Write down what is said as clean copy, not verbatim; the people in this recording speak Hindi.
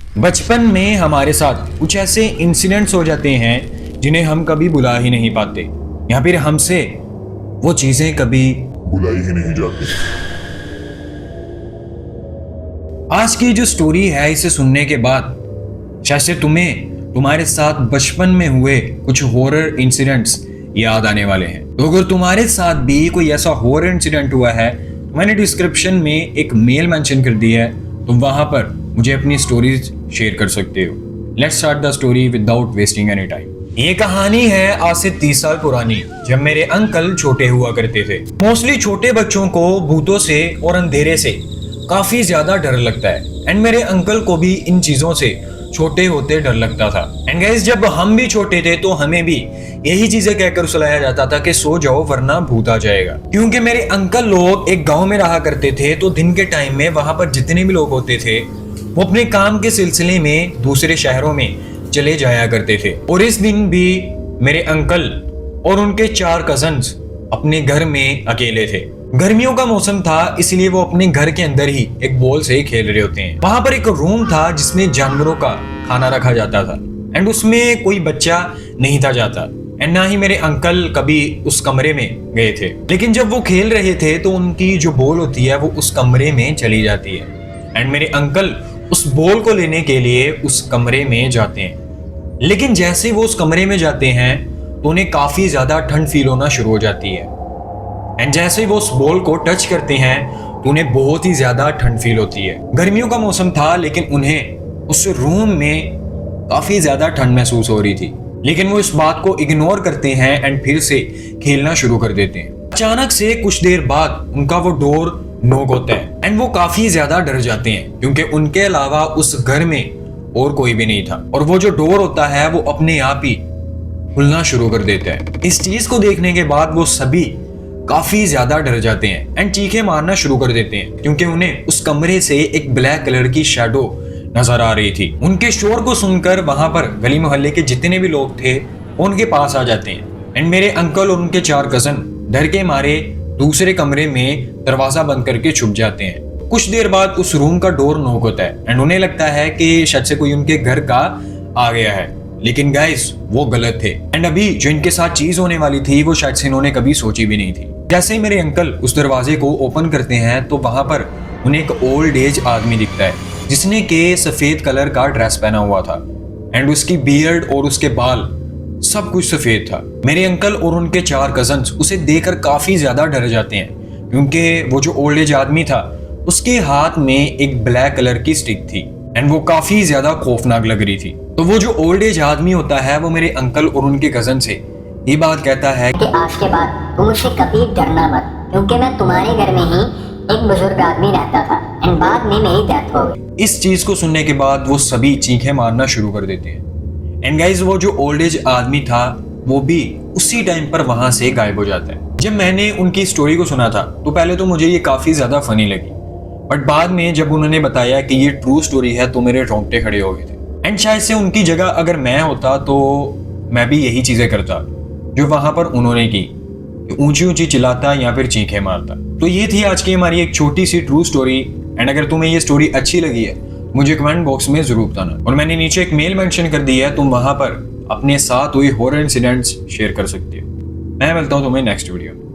बचपन में हमारे साथ कुछ ऐसे इंसिडेंट्स हो जाते हैं जिन्हें हम कभी भुला ही नहीं पाते, या फिर हमसे वो चीजें कभी बुलाई ही नहीं जाती। आज की जो स्टोरी है इसे सुनने के बाद शायद से तुम्हें तुम्हारे साथ बचपन में हुए कुछ हॉरर इंसिडेंट्स याद आने वाले हैं। तो अगर तुम्हारे साथ भी कोई ऐसा हॉरर इंसिडेंट हुआ है, मैंने डिस्क्रिप्शन में एक मेल मेंशन कर दी है, तुम वहां पर मुझे अपनी स्टोरीज शेयर कर सकते हो। Let's start the story without wasting any time. ये कहानी है आज से 30 साल पुरानी, जब मेरे अंकल छोटे हुआ करते थे। मोस्टली छोटे बच्चों को भूतों से और अंधेरे से काफी ज्यादा डर लगता है, एंड मेरे अंकल को भी इन चीजों से छोटे होते डर लगता था। एंड गाइस, जब हम भी छोटे थे तो हमें भी यही चीजें कहकर सुलाया जाता था कि सो जाओ वरना भूत आ जाएगा। क्योंकि मेरे अंकल लोग एक गांव में रहा करते थे, तो दिन के टाइम में वहां पर जितने भी लोग होते थे वो अपने काम के सिलसिले में दूसरे शहरों में चले जाया करते थे। और इस दिन भी मेरे अंकल और उनके 4 कजन्स अपने घर में अकेले थे। गर्मियों का मौसम था, इसलिए वो अपने घर के अंदर ही एक बॉल से खेल रहे होते हैं। वहां पर एक रूम था जिसमें जानवरों का खाना रखा जाता था, एंड उसमें कोई बच्चा नहीं था जाता, एंड ना ही मेरे अंकल कभी उस कमरे में गए थे। लेकिन जब वो खेल रहे थे तो उनकी जो बॉल होती है वो उस कमरे में चली जाती है, एंड मेरे अंकल उस बॉल को लेने के लिए उस कमरे में जाते हैं। लेकिन जैसे वो उस कमरे में जाते हैं तो उन्हें काफी ज्यादा ठंड फील होना शुरू हो जाती है, एंड जैसे वो उस बॉल को टच करते हैं तो उन्हें बहुत ही ज्यादा ठंड फील होती है। गर्मियों का मौसम था, लेकिन उन्हें उस रूम में काफी ज्यादा ठंड महसूस हो रही थी। लेकिन वो इस बात को इग्नोर करते हैं एंड फिर से खेलना शुरू कर देते हैं। अचानक से कुछ देर बाद उनका वो डोर नॉक होता है, एंड वो काफी ज्यादा डर जाते हैं क्योंकि उनके अलावा उस घर में और कोई भी नहीं था, और वो जो डोर होता है वो अपने आप ही खुलना शुरू कर देता है। इस चीज को देखने के बाद वो सभी काफी ज्यादा डर जाते हैं एंड चीखें मारना शुरू कर देते हैं, क्योंकि उन्हें उस कमरे से एक ब्लैक कलर की शैडो नजर आ रही थी। उनके शोर को सुनकर वहां पर गली मोहल्ले के जितने भी लोग थे उनके पास आ जाते हैं, एंड मेरे अंकल और उनके 4 कजन डर के मारे दूसरे कमरे में दरवाजा बंद करके छुप जाते हैं। कुछ देर बाद उस रूम का डोर नॉक होता है, एंड उन्हें लगता है कि शायद से कोई उनके घर का आ गया है। लेकिन गाइस, वो गलत थे, एंड अभी जो इनके साथ चीज होने वाली थी वो शायद से इन्होंने कभी सोची भी नहीं थी। जैसे ही मेरे अंकल उस दरवाजे को ओपन करते हैं तो वहां पर उन्हें एक ओल्ड एज आदमी दिखता है, जिसने के सफेद कलर का ड्रेस पहना हुआ था, एंड उसकी बियर्ड और उसके बाल सब कुछ सफेद था। मेरे अंकल और उनके 4 कजन्स उसे देखकर काफी ज्यादा डर जाते हैं, क्योंकि वो जो ओल्ड एज आदमी था उसके हाथ में एक ब्लैक कलर की स्टिक थी, एंड वो काफी ज्यादा खौफनाक लग रही थी। तो वो जो ओल्ड एज आदमी होता है वो मेरे अंकल और उनके कजन से ये बात कहता है कि आज के बाद तुम मुझसे कभी डरना मत, क्योंकि मैं तुम्हारे घर में ही एक बुजुर्ग आदमी रहता था, एंड बाद में मेरी डेथ हो गई। इस चीज को सुनने के बाद वो सभी चीखें मारना शुरू कर देते हैं, एंड गाइस, वो जो ओल्ड एज आदमी था वो भी उसी टाइम पर वहां से गायब हो जाता है। जब मैंने उनकी स्टोरी को सुना था तो पहले तो मुझे ये काफी ज्यादा फनी लगी, बट बाद में जब उन्होंने बताया कि ये ट्रू स्टोरी है तो मेरे रोंगटे खड़े हो गए थे। एंड शायद से उनकी जगह अगर मैं होता तो मैं भी यही चीजें करता जो वहां पर उन्होंने की, ऊंची ऊंची चिल्लाता या फिर चीखें मारता। तो ये थी आज की हमारी एक छोटी सी ट्रू स्टोरी, एंड अगर तुम्हें ये स्टोरी अच्छी लगी है मुझे कमेंट बॉक्स में जरूर बताना, और मैंने नीचे एक मेल मेंशन कर दी है, तुम वहां पर अपने साथ हुई हॉरर इंसिडेंट्स शेयर कर सकते हो। मैं मिलता हूं तुम्हें नेक्स्ट वीडियो में।